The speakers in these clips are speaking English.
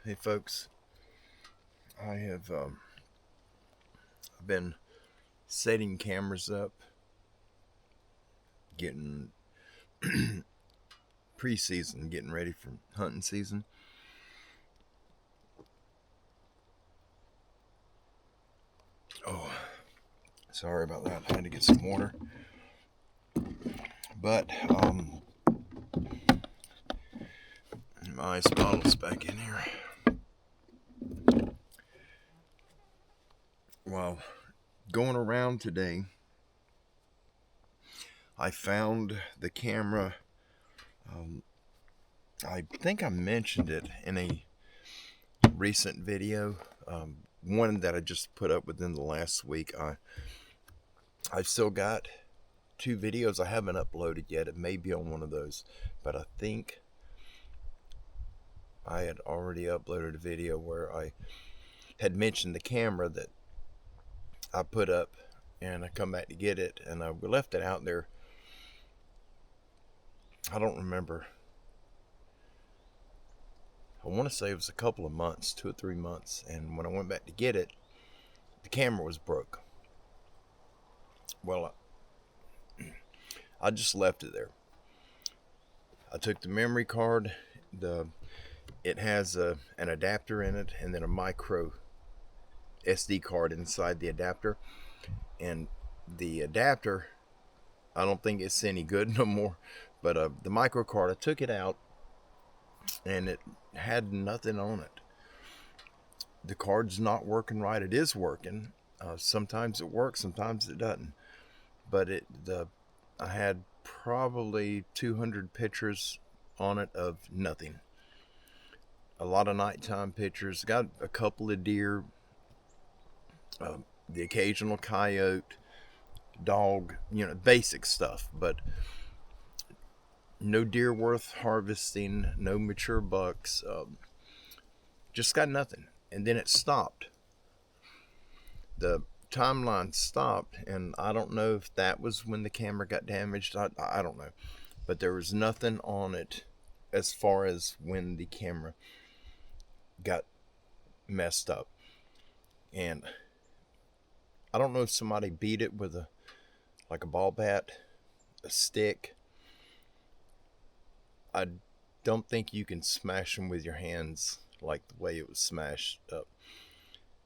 Hey folks, I have been setting cameras up, getting preseason, getting ready for hunting season. Oh, sorry about that. I had to get some water. But my ice bottle's back in here. While going around today, I found the camera. I think I mentioned it in a recent video, one that I just put up within the last week. I've still got two videos I haven't uploaded yet. It may be on one of those, but I think I had already uploaded a video where I had mentioned the camera that I put up, and I come back to get it, and I left it out there. I don't remember. I want to say it was a couple of months, 2 or 3 months, and when I went back to get it, the camera was broke. Well, I just left it there. I took the memory card. It has an adapter in it, and then a micro SD card inside the adapter. And the adapter, I don't think it's any good no more. But the micro card, I took it out, and it had nothing on it. The card's not working right. It is working. Sometimes it works, sometimes it doesn't. But I had probably 200 pictures on it of nothing. A lot of nighttime pictures. Got a couple of deer, the occasional coyote, dog, basic stuff. But no deer worth harvesting, no mature bucks. Just got nothing. And then it stopped. The timeline stopped, and I don't know if that was when the camera got damaged. I don't know. But there was nothing on it as far as when the camera got messed up. And I don't know if somebody beat it with a ball bat, a stick. I don't think you can smash them with your hands like the way it was smashed up.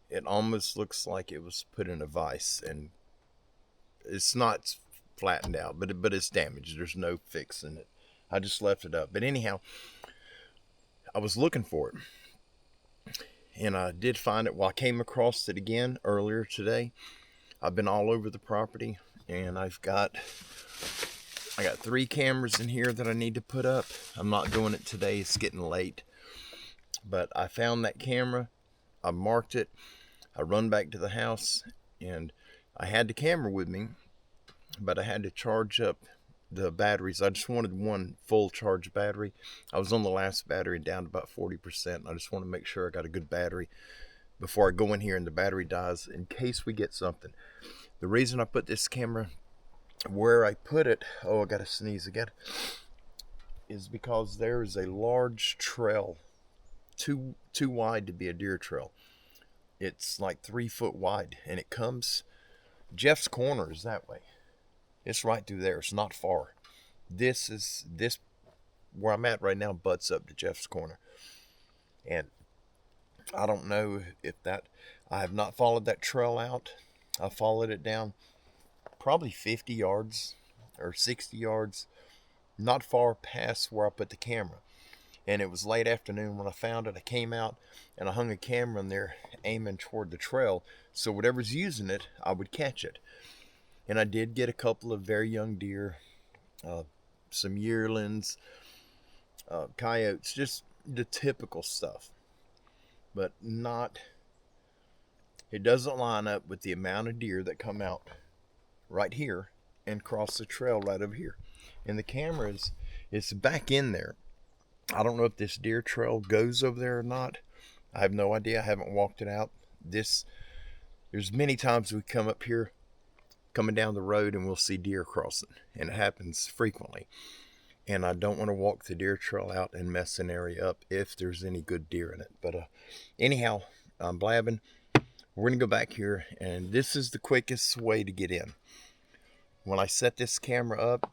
It almost looks like it was put in a vise, and it's not flattened out, but it's damaged. There's no fixing it. I just left it up. But anyhow, I was looking for it, and I did find it. Well, I came across it again earlier today. I've been all over the property, and I got 3 cameras in here that I need to put up. I'm not doing it today. It's getting late. But I found that camera. I marked it. I run back to the house, and I had the camera with me, but I had to charge up the batteries. I just wanted one full charge battery. I was on the last battery down to about 40%. I just want to make sure I got a good battery before I go in here and the battery dies in case we get something. The reason I put this camera where I put it, I gotta sneeze again, is because there is a large trail, too wide to be a deer trail. It's like 3 foot wide, and it comes, Jeff's Corner is that way. It's right through there. It's not far. This where I'm at right now butts up to Jeff's Corner. And I don't know if I have not followed that trail out. I followed it down probably 50 yards or 60 yards, not far past where I put the camera. And it was late afternoon when I found it. I came out and I hung a camera in there aiming toward the trail, so whatever's using it, I would catch it. And I did get a couple of very young deer, some yearlings, coyotes, just the typical stuff. But it doesn't line up with the amount of deer that come out right here and cross the trail right over here. And the camera it's back in there. I don't know if this deer trail goes over there or not. I have no idea. I haven't walked it out. There's many times we come up here, coming down the road, and we'll see deer crossing, and it happens frequently. and I don't want to walk the deer trail out and mess an area up if there's any good deer in it. But anyhow, I'm blabbing. We're going to go back here, and this is the quickest way to get in. When I set this camera up,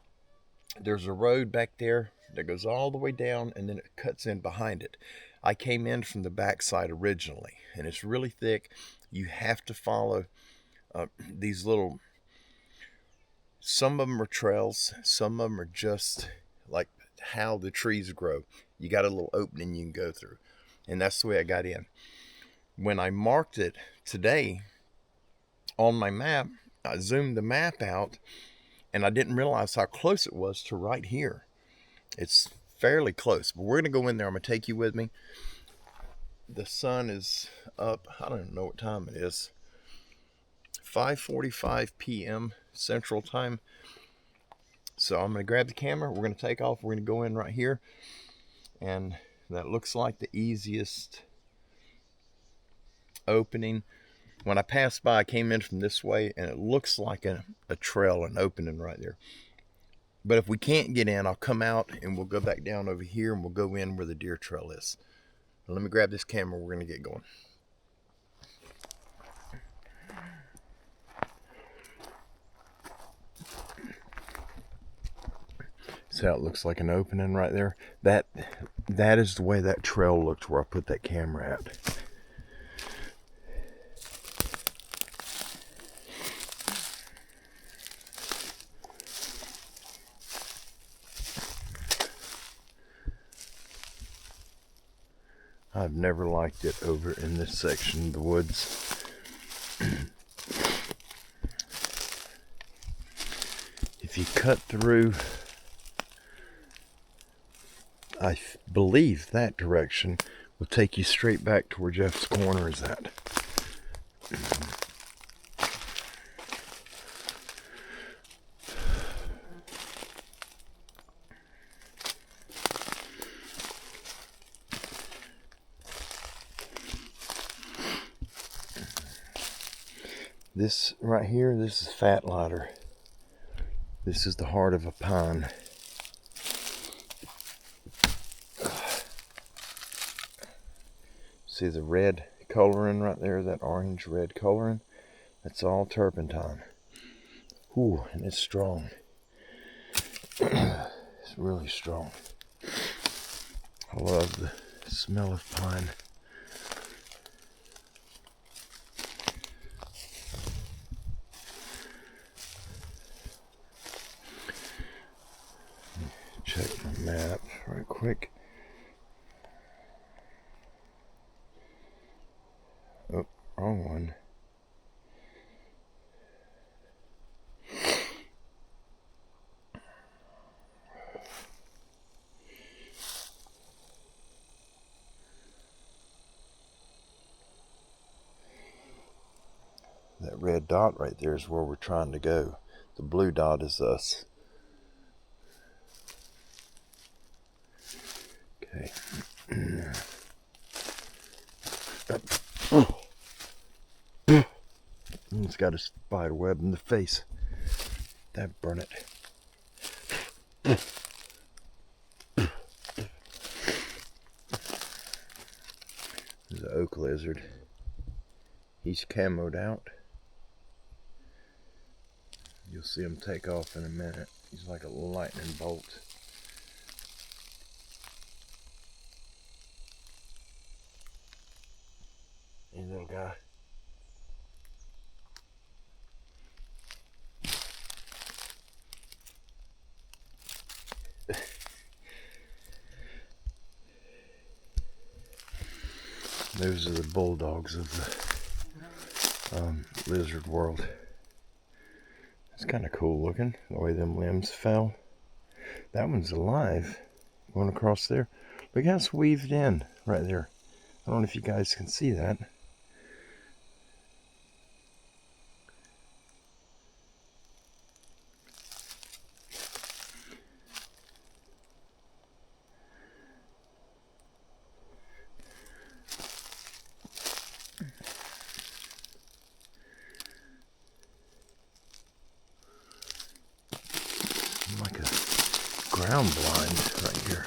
there's a road back there that goes all the way down, and then it cuts in behind it. I came in from the backside originally, and it's really thick. You have to follow these little, some of them are trails, some of them are just like how the trees grow. You got a little opening you can go through, and that's the way I got in. When I marked it today on my map, I zoomed the map out, and I didn't realize how close it was to right here. It's fairly close, but we're gonna go in there. I'm gonna take you with me. The sun is up. I don't even know what time it is. 5:45 p.m. Central Time. So I'm gonna grab the camera. We're gonna take off. We're gonna go in right here, and that looks like the easiest opening. When I passed by, I came in from this way, and it looks like a trail, an opening right there. But if we can't get in, I'll come out and we'll go back down over here, and we'll go in where the deer trail is. Now, let me grab this camera. We're going to get going. See how it looks like an opening right there? That is the way that trail looked where I put that camera at. I've never liked it over in this section of the woods. If you cut through, I believe that direction will take you straight back to where Jeff's corner is at. This right here, this is fat ladder. This is the heart of a pine. See the red coloring right there, that orange red coloring? That's all turpentine. Ooh, and it's strong. It's really strong. I love the smell of pine. Check my map right quick. Oh, wrong one. That red dot right there is where we're trying to go. The blue dot is us. Okay. It's got a spider web in the face. That burn it. There's an oak lizard. He's camoed out. You'll see him take off in a minute. He's like a lightning bolt. Hey, little guy. Those are the bulldogs of the lizard world. It's kind of cool looking, the way them limbs fell. That one's alive, going across there. Look how it's weaved in right there. I don't know if you guys can see that. ground blind right here.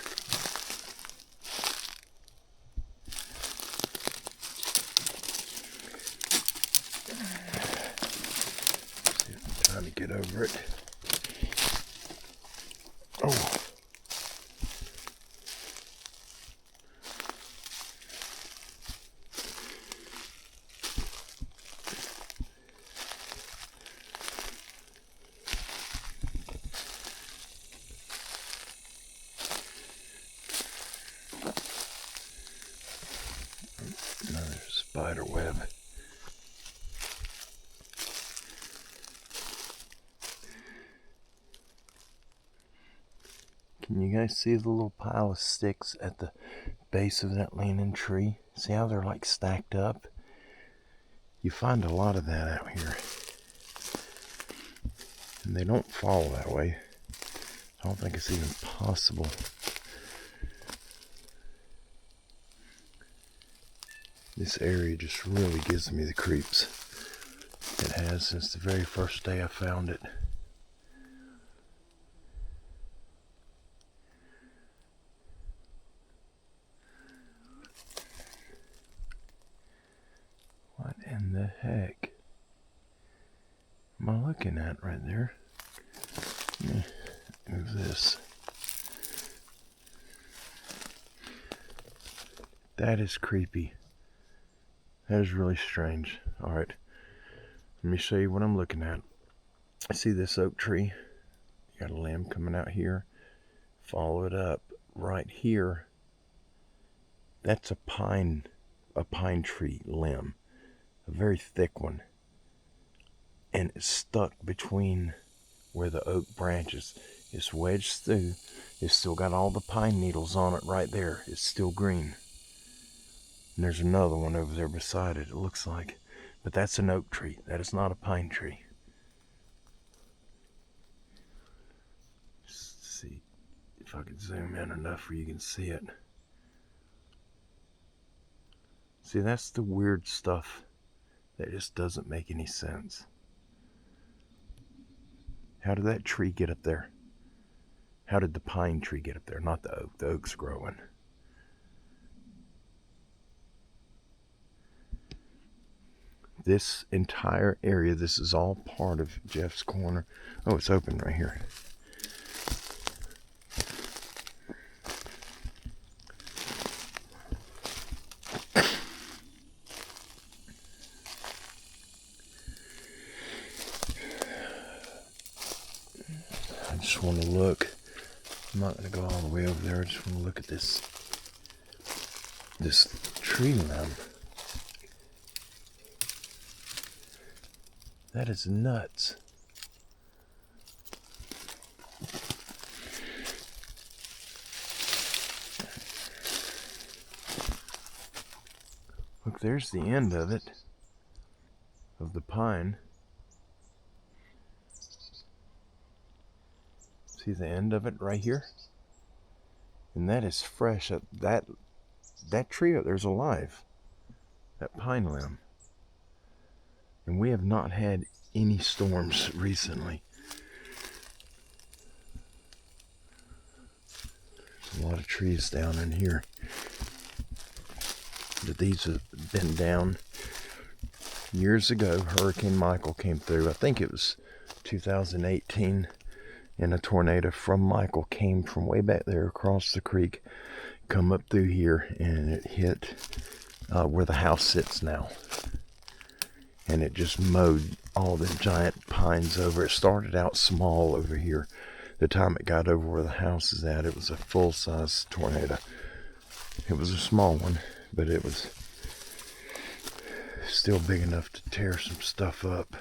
See if I'm trying to get over it. Oh. Another spider web. Can you guys see the little pile of sticks at the base of that leaning tree? See how they're like stacked up? You find a lot of that out here. And they don't fall that way. I don't think it's even possible. This area just really gives me the creeps. It has since the very first day I found it. What in the heck am I looking at right there? Let me move this. That is creepy. That is really strange. Alright, let me show you what I'm looking at. I see this oak tree. You got a limb coming out here. Follow it up right here. That's a pine tree limb. A very thick one. And it's stuck between where the oak branches. It's wedged through. It's still got all the pine needles on it right there. It's still green. And there's another one over there beside it, it looks like. But that's an oak tree. That is not a pine tree. Just see if I can zoom in enough where you can see it. See, that's the weird stuff that just doesn't make any sense. How did that tree get up there? How did the pine tree get up there? Not the oak. The oak's growing. This entire area, this is all part of Jeff's corner. Oh, it's open right here. I just want to look. I'm not going to go all the way over there. I just want to look at this tree limb. That is nuts. Look, there's the end of it, of the pine. See the end of it right here? And that is fresh. That tree up there's alive. That pine limb. And we have not had any storms recently. There's a lot of trees down in here. But these have been down years ago. Hurricane Michael came through. I think it was 2018. And a tornado from Michael came from way back there across the creek, come up through here, and it hit where the house sits now. And it just mowed all the giant pines over. It started out small over here. The time it got over where the house is at, it was a full-size tornado. It was a small one, but it was still big enough to tear some stuff up.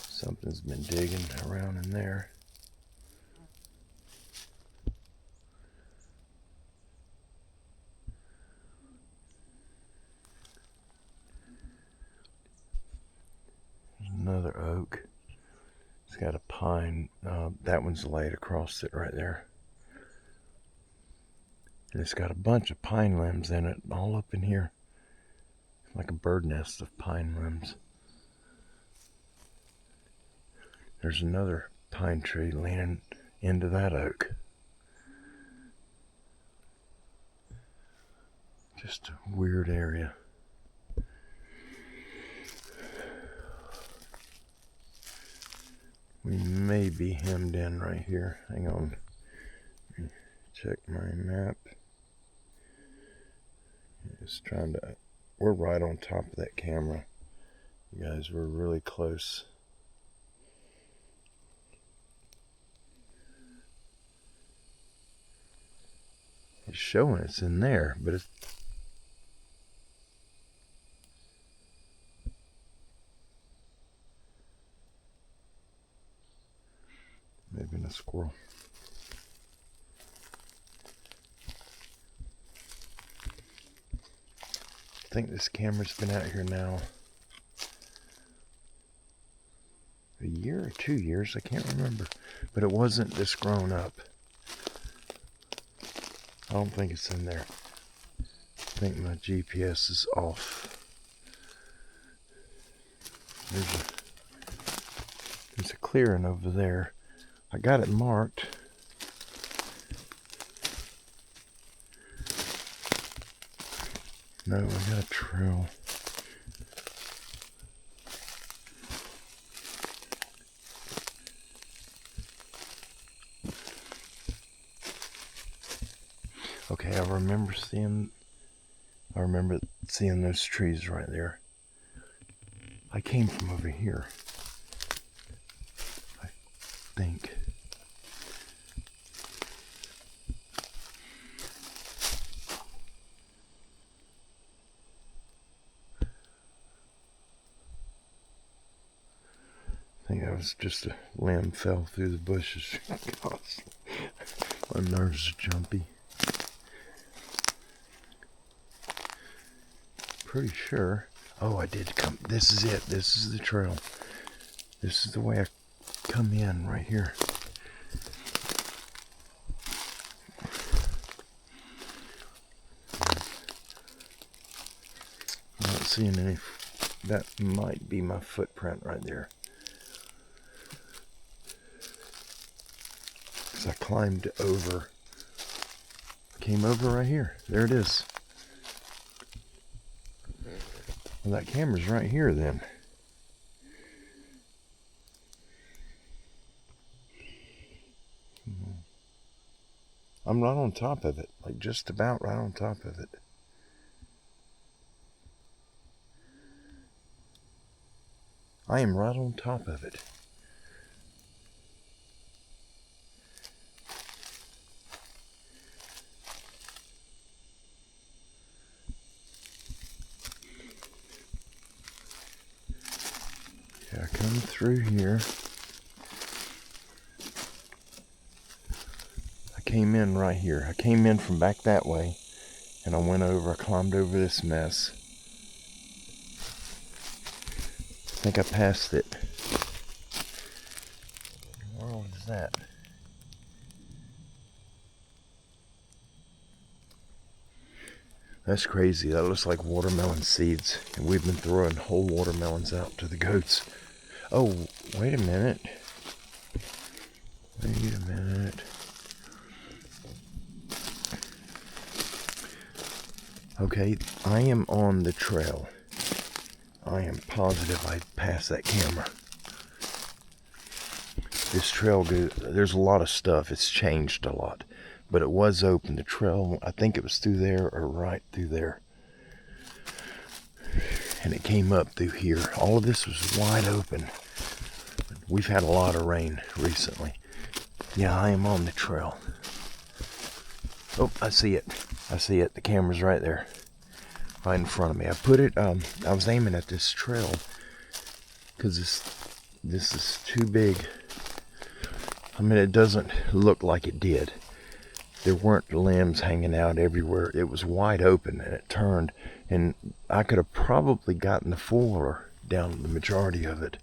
Something's been digging around in there. There's another oak. It's got a pine. That one's laid across it right there. And it's got a bunch of pine limbs in it, all up in here. like a bird nest of pine limbs. There's another pine tree leaning into that oak. Just a weird area. We may be hemmed in right here. Hang on. Let me check my map. Just trying to... We're right on top of that camera. You guys, we're really close. It's showing it's in there, but it's... Maybe in a squirrel. I think this camera's been out here now a year or 2 years, I can't remember. But it wasn't this grown up. I don't think it's in there. I think my GPS is off. There's a clearing over there. I got it marked. No, I got a trail. Okay, I remember seeing those trees right there. I came from over here, I think. I think that was just a limb fell through the bushes. My nerves are jumpy. Pretty sure. Oh, I did come. This is it. This is the trail. This is the way I come in right here. I'm not seeing any. That might be my footprint right there. Because I climbed over. Came over right here. There it is. Well, that camera's right here then. I'm right on top of it, like just about right on top of it. I am right on top of it. Yeah, I come through here. I came in right here. I came in from back that way, and I went over, I climbed over this mess. I think I passed it. Where was that? That's crazy. That looks like watermelon seeds. And we've been throwing whole watermelons out to the goats. Oh, wait a minute. Wait a minute. Okay, I am on the trail. I am positive I passed that camera. This trail goes, there's a lot of stuff. It's changed a lot. But it was open. The trail, I think it was through there or right through there. And it came up through here. All of this was wide open. We've had a lot of rain recently. Yeah, I am on the trail. Oh, I see it. I see it. The camera's right there. Right in front of me. I put it, I was aiming at this trail because this is too big. I mean, it doesn't look like it did. There weren't limbs hanging out everywhere. It was wide open and it turned, and I could have probably gotten the fuller down the majority of it.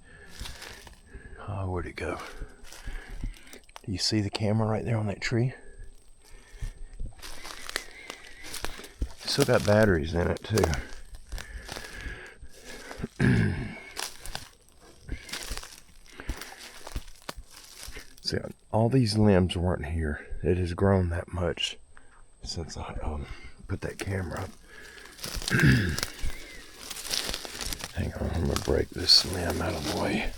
Oh, where'd it go? Do you see the camera right there on that tree? Still got batteries in it too. See, all these limbs weren't here. It has grown that much since I put that camera up. Hang on, I'm gonna break this limb out of the way.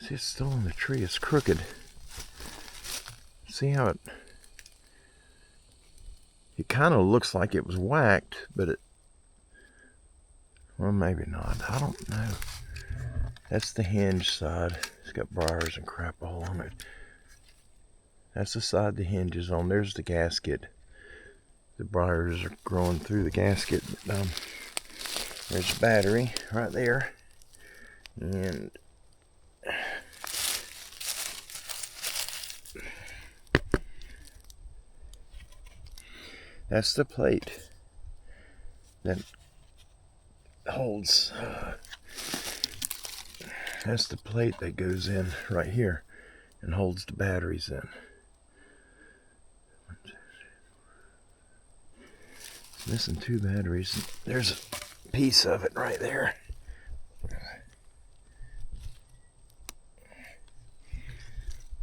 See, it's still in the tree. It's crooked. See how it kind of looks like it was whacked, but well, maybe not. I don't know. That's the hinge side. It's got briars and crap all on it. That's the side the hinge is on. There's the gasket. The briars are growing through the gasket. There's the battery right there. And that's the plate that holds, that's the plate that goes in right here and holds the batteries in. It's missing 2 batteries. There's a piece of it right there.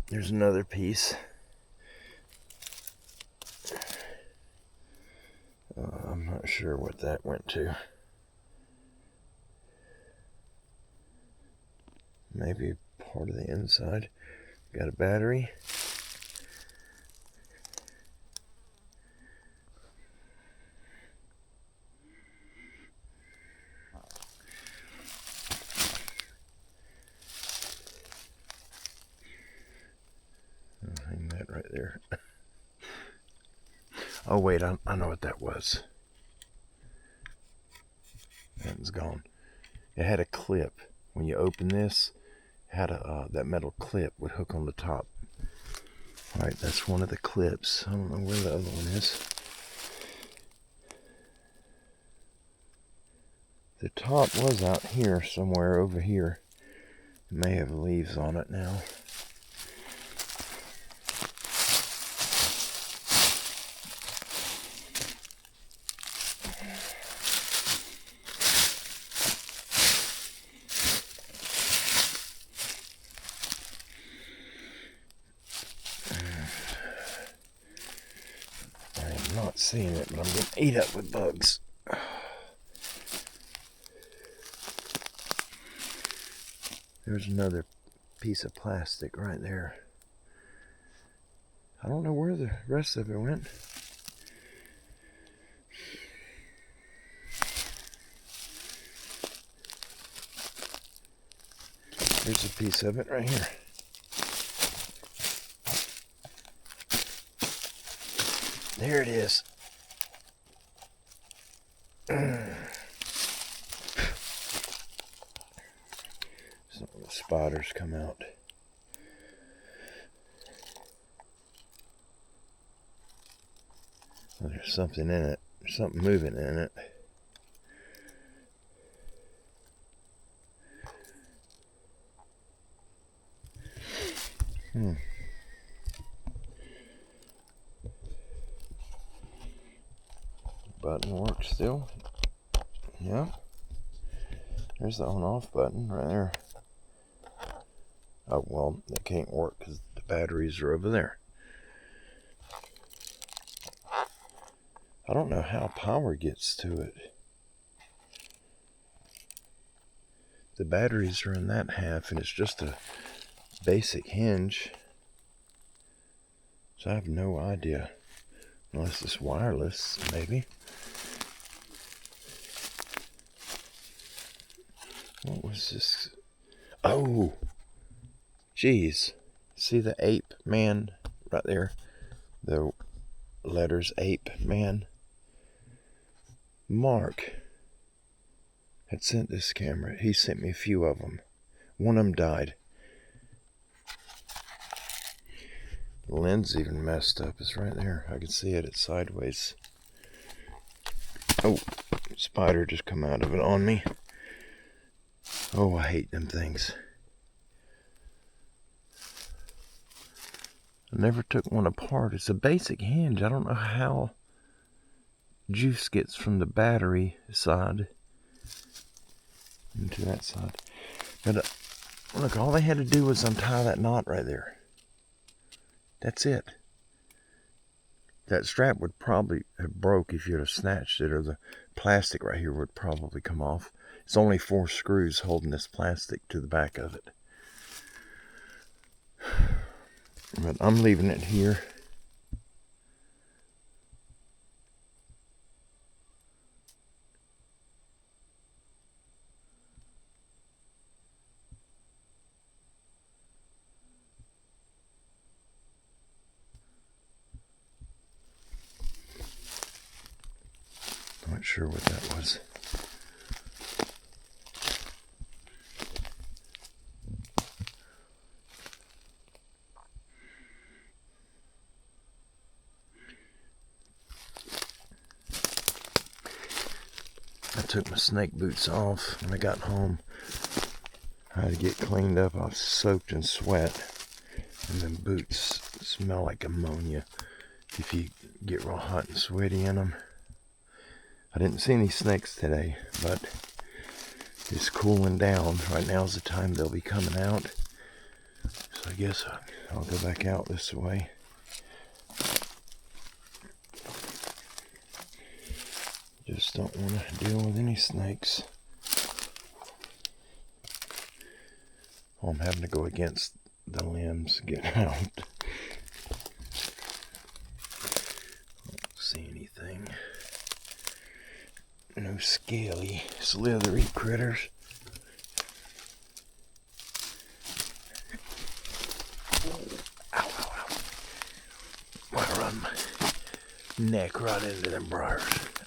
There's another piece. I'm not sure what that went to. Maybe part of the inside. Got a battery. I'll hang that right there. Oh wait, I know what that was. That one's gone. It had a clip. When you open this, it had that metal clip would hook on the top. Alright, that's one of the clips. I don't know where the other one is. The top was out here somewhere over here. It may have leaves on it now. I'm not seeing it, but I'm getting ate up with bugs. There's another piece of plastic right there. I don't know where the rest of it went. Here's a piece of it right here. There it is. Some of the spiders come out. Well, there's something in it. There's something moving in it. Button works still. Yeah. There's the on-off button right there. Oh, well, it can't work because the batteries are over there. I don't know how power gets to it. The batteries are in that half, and it's just a basic hinge. So I have no idea. Unless it's wireless, maybe. What was this? Oh! Geez. See the ape man right there? The letters ape man. Mark had sent this camera. He sent me a few of them. One of them died. The lens even messed up. It's right there. I can see it. It's sideways. Oh, spider just come out of it on me. Oh, I hate them things. I never took one apart. It's a basic hinge. I don't know how juice gets from the battery side into that side. But look, all they had to do was untie that knot right there. That's it. That strap would probably have broke if you'd have snatched it, or the plastic right here would probably come off. It's only 4 screws holding this plastic to the back of it. But I'm leaving it here. Not sure what that was. I took my snake boots off when I got home. I had to get cleaned up. I was soaked in sweat. And them boots smell like ammonia if you get real hot and sweaty in them. I didn't see any snakes today, but it's cooling down. Right now's the time they'll be coming out. So I guess I'll go back out this way. Just don't want to deal with any snakes. Oh, I'm having to go against the limbs to get out. Don't see anything. No scaly, slithery critters. Ow, ow, ow. I run my neck right into them briars.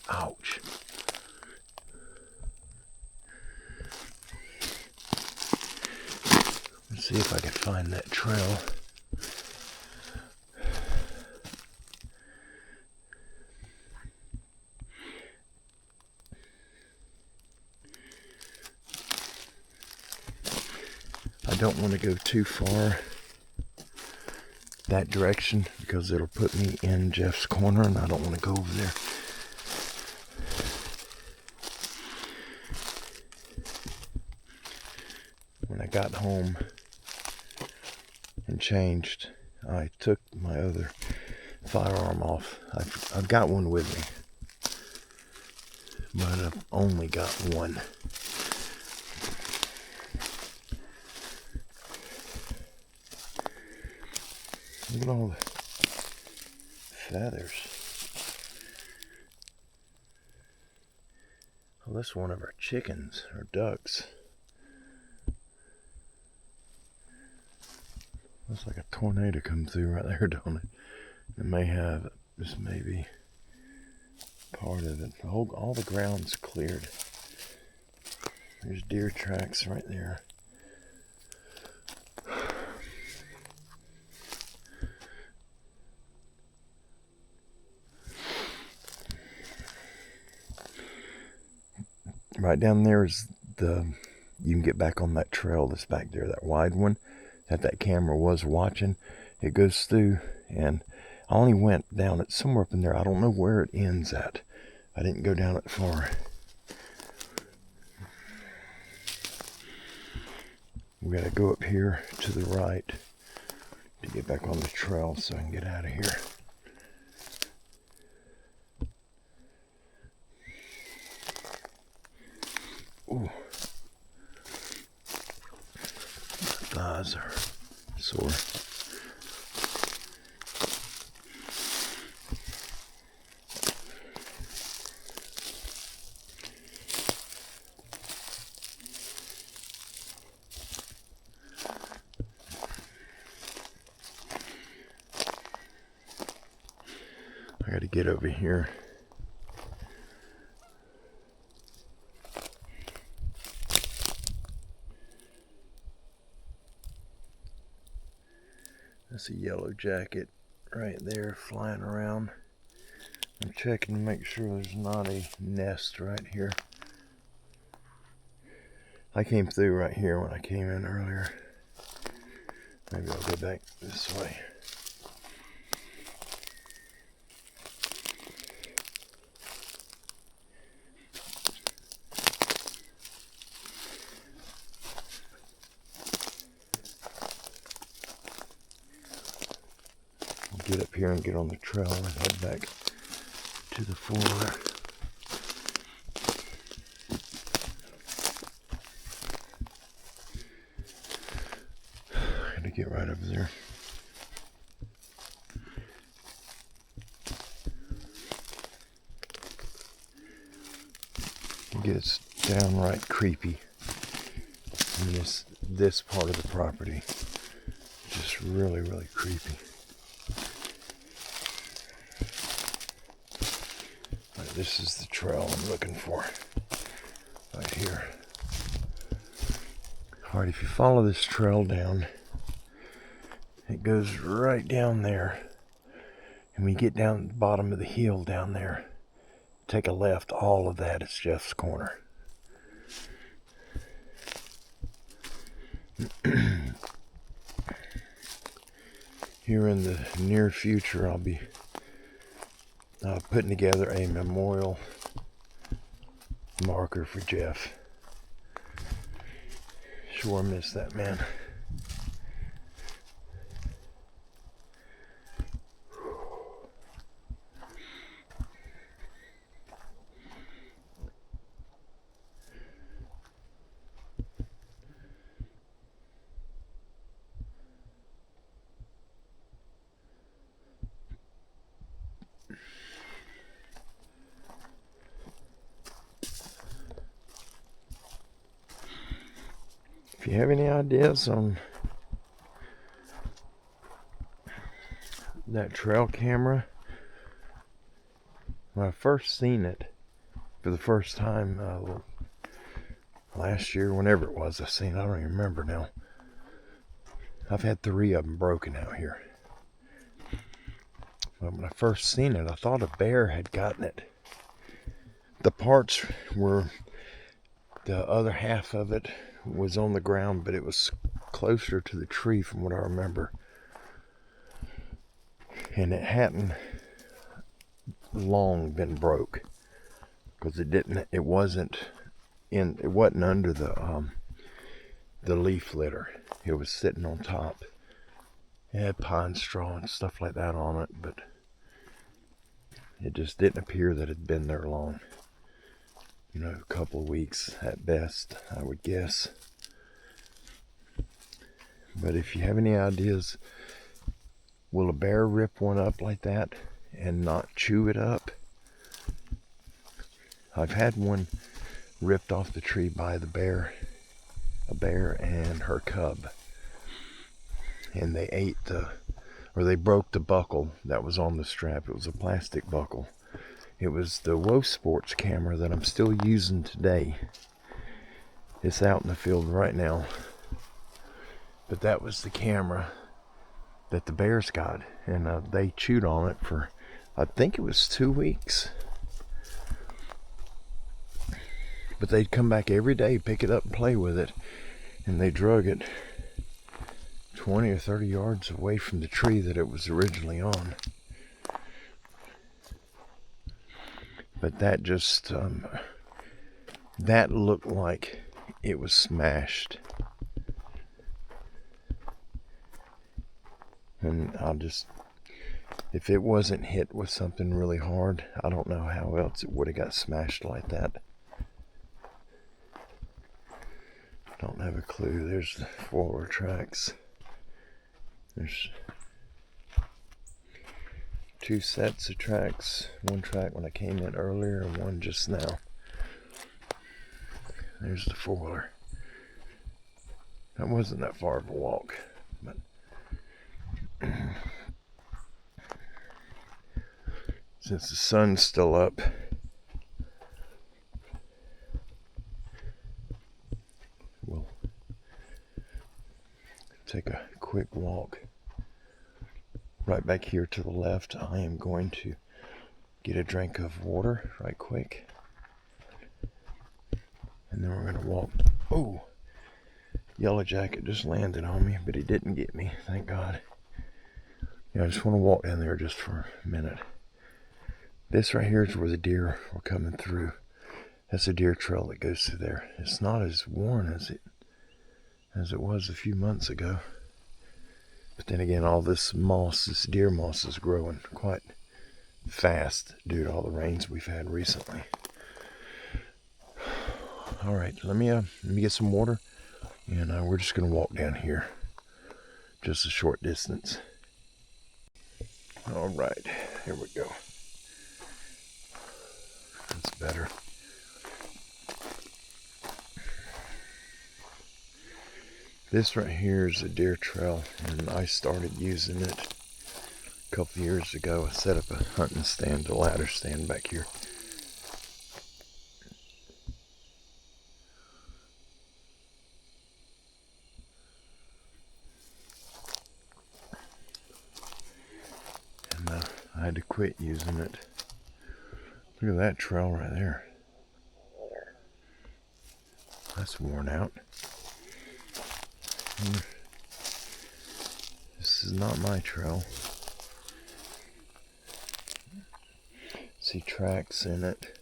Ouch. Let's see if I can find that trail. I don't want to go too far that direction because it'll put me in Jeff's corner, and I don't want to go over there. When I got home and changed, I took my other firearm off. I've got one with me, but I've only got one. Look at all the feathers. Well, that's one of our chickens or ducks. Looks like a tornado come through right there, don't it? It may have. This may be part of it. All the ground's cleared. There's deer tracks right there. Right down there is you can get back on that trail that's back there, that wide one that camera was watching. It goes through, and I only went down it somewhere up in there. I don't know where it ends at. I didn't go down it far. We gotta go up here to the right to get back on the trail so I can get out of here. Ooh. My thighs are sore. I gotta get over here. That's a yellow jacket right there flying around. I'm checking to make sure there's not a nest right here. I came through right here when I came in earlier. Maybe I'll go back this way. get up here and get on the trail and head back to the four-wheeler. Gotta get right over there. It gets downright creepy in this part of the property. Just really, really creepy. Right, this is the trail I'm looking for. Right here. Alright, if you follow this trail down, it goes right down there. And when you get down the bottom of the hill down there, take a left, all of that is Jeff's Corner. Here in the near future, I'll be putting together a memorial marker for Jeff. Sure miss that man. If you have any ideas on that trail camera, when I first seen it for the first time last year, whenever it was I seen it, I don't even remember now. I've had 3 of them broken out here. But when I first seen it, I thought a bear had gotten it. The parts were, the other half of it was on the ground, but it was closer to the tree from what I remember. And it hadn't long been broke, because it wasn't under the leaf litter. It was sitting on top. It had pine straw and stuff like that on it, but it just didn't appear that it had been there long. You know, a couple of weeks at best, I would guess. But if you have any ideas, will a bear rip one up like that and not chew it up? I've had one ripped off the tree by a bear and her cub. And they ate they broke the buckle that was on the strap. It was a plastic buckle. It was the Woe Sports camera that I'm still using today. It's out in the field right now. But that was the camera that the bears got. And they chewed on it for, I think it was 2 weeks. But they'd come back every day, pick it up and play with it. And they drug it 20 or 30 yards away from the tree that it was originally on. But that just, that looked like it was smashed. And if it wasn't hit with something really hard, I don't know how else it would have got smashed like that. Don't have a clue. There's the forward tracks. There's 2 sets of tracks. One track when I came in earlier and one just now. There's the four-wheeler. That wasn't that far of a walk, but since the sun's still up, we'll take a quick walk. Right back here to the left, I am going to get a drink of water right quick. And then we're going to walk. Oh, yellow jacket just landed on me, but he didn't get me, thank God. Yeah, I just want to walk down there just for a minute. This right here is where the deer were coming through. That's a deer trail that goes through there. It's not as worn as it was a few months ago. But then again, all this moss, this deer moss, is growing quite fast due to all the rains we've had recently. All right, let me get some water, and we're just gonna walk down here, just a short distance. All right, here we go. That's better. This right here is a deer trail, and I started using it a couple years ago. I set up a hunting stand, a ladder stand back here. And I had to quit using it. Look at that trail right there. That's worn out. This is not my trail. See tracks in it.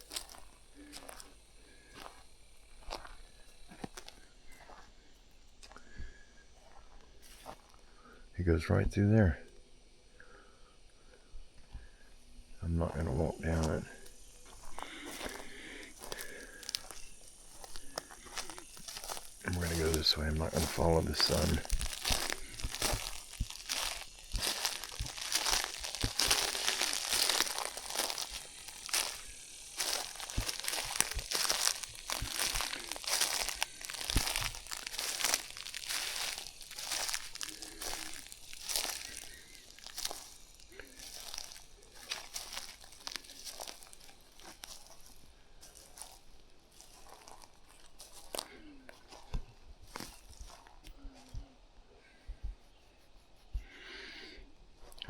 It goes right through there. I'm not going to walk down it. I'm going to go this way. I'm not going to follow the sun.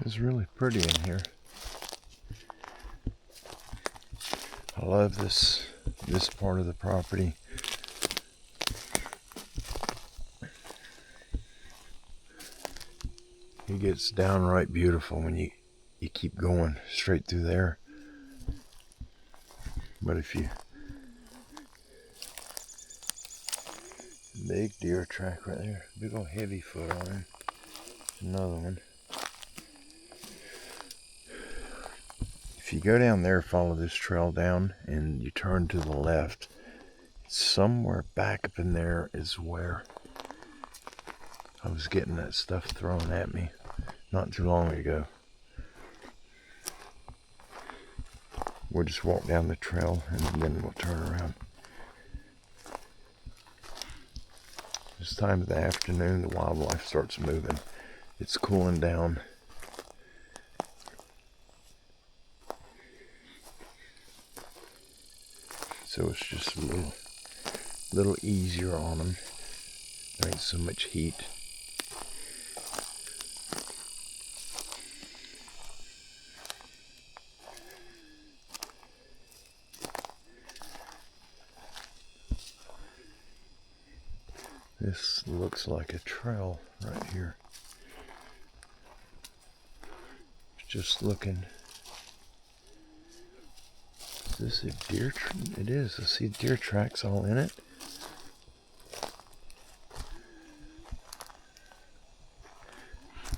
It's really pretty in here. I love this part of the property. It gets downright beautiful when you keep going straight through there. But if you... Big deer track right there. Big old heavy foot on him. Another one. If you go down there, follow this trail down, and you turn to the left, somewhere back up in there is where I was getting that stuff thrown at me not too long ago. We'll just walk down the trail and then we'll turn around. This time of the afternoon, the wildlife starts moving. It's cooling down. So it's just a little easier on them. There ain't so much heat. This looks like a trail right here. Just looking. Is this a deer? It is. I see deer tracks all in it.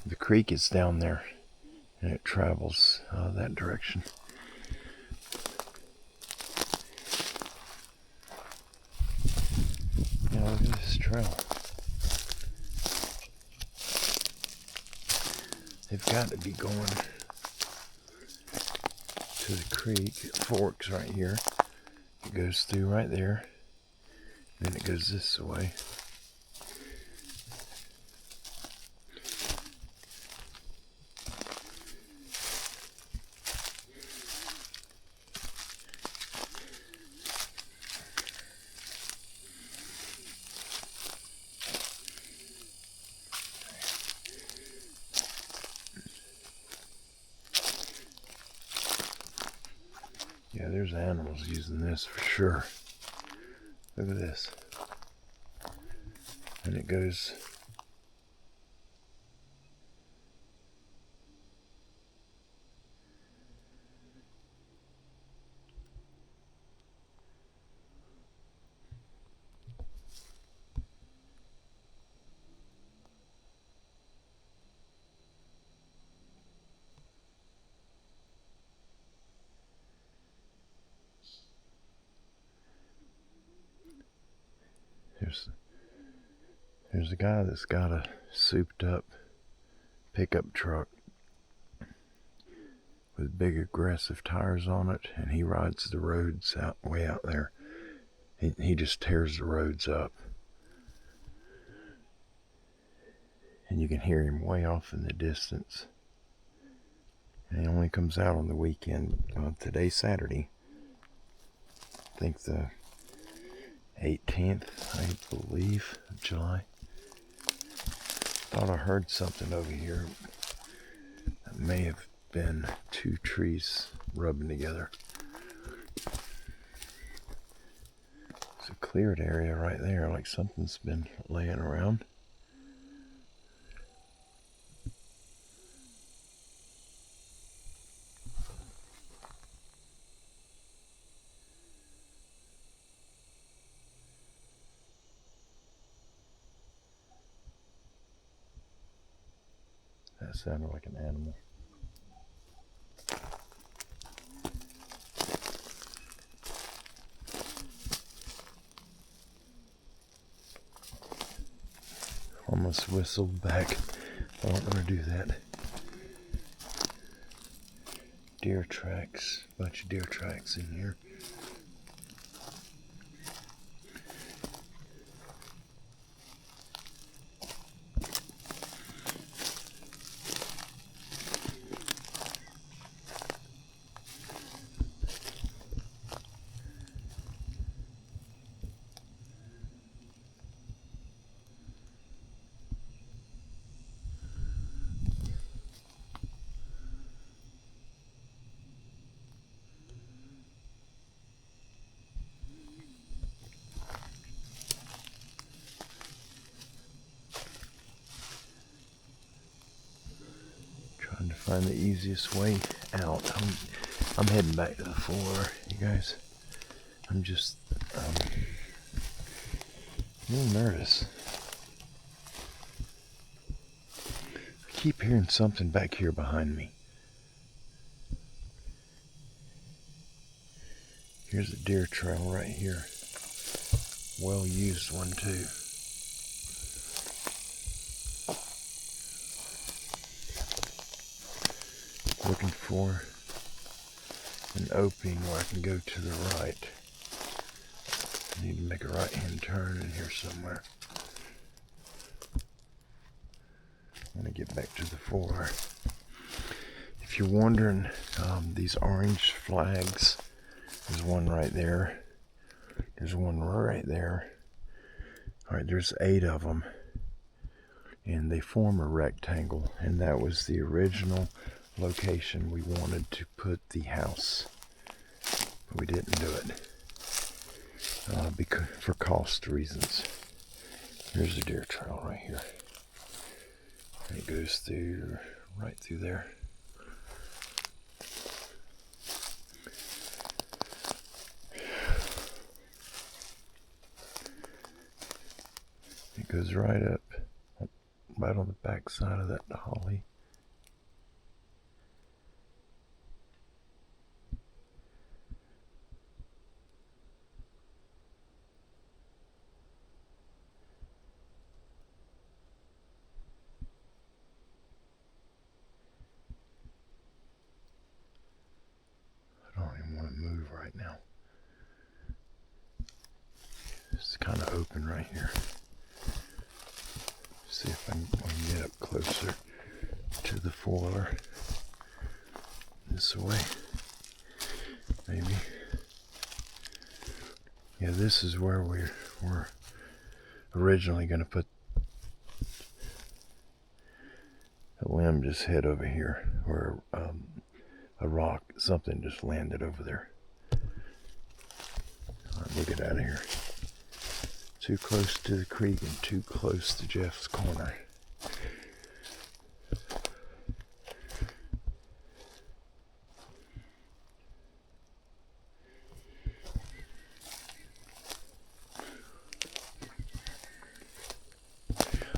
The creek is down there, and it travels that direction. Now look at this trail. They've got to be going to the creek. It forks right here. It goes through right there. Then it goes this way. Yeah, there's animals using this for sure. Look at this. And it goes... There's a guy that's got a souped up pickup truck with big aggressive tires on it, and he rides the roads way out there. He just tears the roads up. And you can hear him way off in the distance. And he only comes out on the weekend. Today's Saturday. I think the 18th, I believe, of July. Thought I heard something over here. That may have been two trees rubbing together. It's a cleared area right there, like something's been laying around. That sounded like an animal. Almost whistled back. I don't want to do that. Deer tracks. Bunch of deer tracks in here. Trying to find the easiest way out. I'm heading back to the floor, you guys. I'm just a little nervous. I keep hearing something back here behind me. Here's a deer trail right here. Well used one too. Looking for an opening where I can go to the right. I need to make a right-hand turn in here somewhere. I'm going to get back to the floor. If you're wondering, these orange flags, there's one right there. There's one right there. Alright, there's 8 of them. And they form a rectangle. And that was the original location we wanted to put the house. But we didn't do it. Because for cost reasons. Here's a deer trail right here. And it goes through, right through there. It goes right up, right on the back side of that holly. I don't even want to move right now. It's kind of open right here. See if I can get up closer to the foiler. This way. Maybe. Yeah, this is where we're originally going to put a limb. Just hit over here where a rock, something just landed over there. Alright, we'll get out of here. Too close to the creek and too close to Jeff's corner.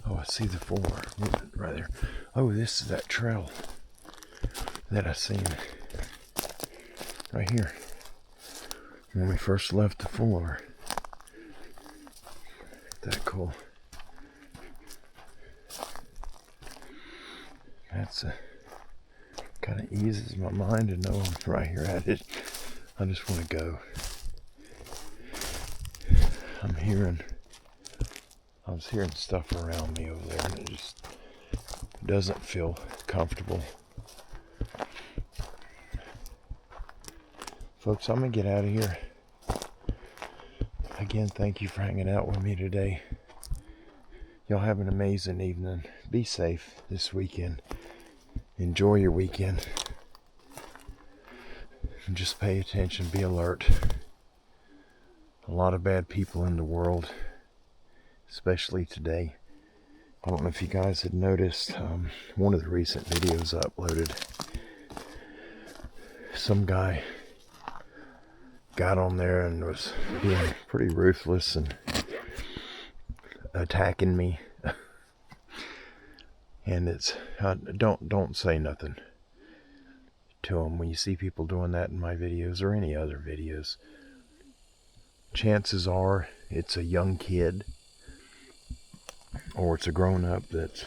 Oh, I see the 4 right there. Oh, this is that trail that I seen right here when we first left the 4. that cool? That's kind of eases my mind to know I'm right here at it. I just want to go. I was hearing stuff around me over there, and it just doesn't feel comfortable. Folks, I'm going to get out of here. Again, thank you for hanging out with me today. Y'all have an amazing evening. Be safe this weekend. Enjoy your weekend. And just pay attention. Be alert. A lot of bad people in the world, especially today. I don't know if you guys had noticed, one of the recent videos I uploaded, some guy got on there and was being pretty ruthless and attacking me. And it's don't say nothing to him when you see people doing that in my videos or any other videos. Chances are it's a young kid or it's a grown-up that's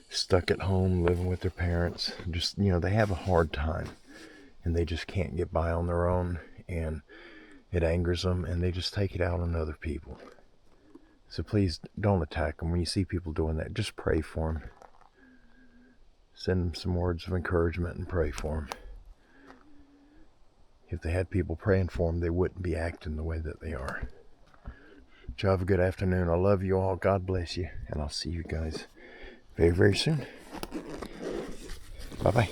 stuck at home living with their parents. Just, they have a hard time and they just can't get by on their own, and it angers them and they just take it out on other people. So please don't attack them. When you see people doing that, just pray for them. Send them some words of encouragement and pray for them. If they had people praying for them, they wouldn't be acting the way that they are. Y'all have a good afternoon. I love you all. God bless you. And I'll see you guys very, very soon. Bye-bye.